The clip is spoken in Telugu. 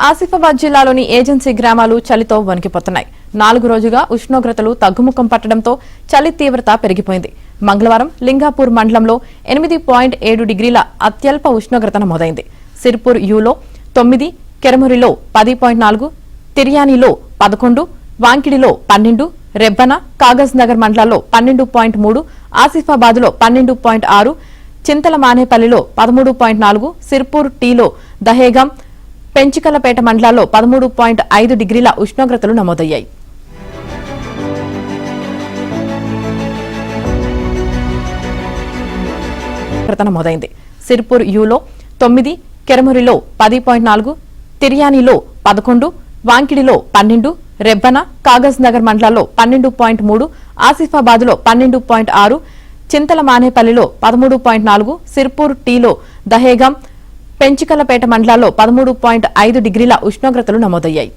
ఆసిఫాబాద్ జిల్లాలోని ఏజెన్సీ గ్రామాలు చలితో వణికిపోతున్నాయి. 4 రోజులుగా ఉష్ణోగ్రతలు తగ్గుముఖం పట్టడంతో చలి తీవ్రత పెరిగిపోయింది. మంగళవారం లింగాపూర్ మండలంలో 8.7 డిగ్రీల అత్యల్ప ఉష్ణోగ్రత నమోదైంది. సిర్పూర్ యూలో 9, కెరమురిలో 10.4, తిర్యానీలో 11, వాంకిడిలో 12, రెబ్బన, కాగజ్ నగర్ మండలాల్లో 12.3, ఆసిఫాబాద్లో 12.6, చింతల మానేపల్లిలో 13.4, సిర్పూర్ టీలో దహేగం, పెంచికలపేట మండలాల్లో 13.5 డిగ్రీల ఉష్ణోగ్రతలు నమోదయ్యాయి. నమోదైంది. సిర్పూర్ యూలో 9, కెరమురిలో 10.4, తిర్యానీలో 11, వాంకిడిలో 12, రెబ్బన, కాగజ్ నగర్ మండలాల్లో 12.3, ఆసిఫాబాద్లో 12.6, చింతల మానేపల్లిలో 13.4, సిర్పూర్ టీలో దహేగం, పెంచికలపేట మండలాల్లో 13.5 డిగ్రీల ఉష్ణోగ్రతలు నమోదయ్యాయి.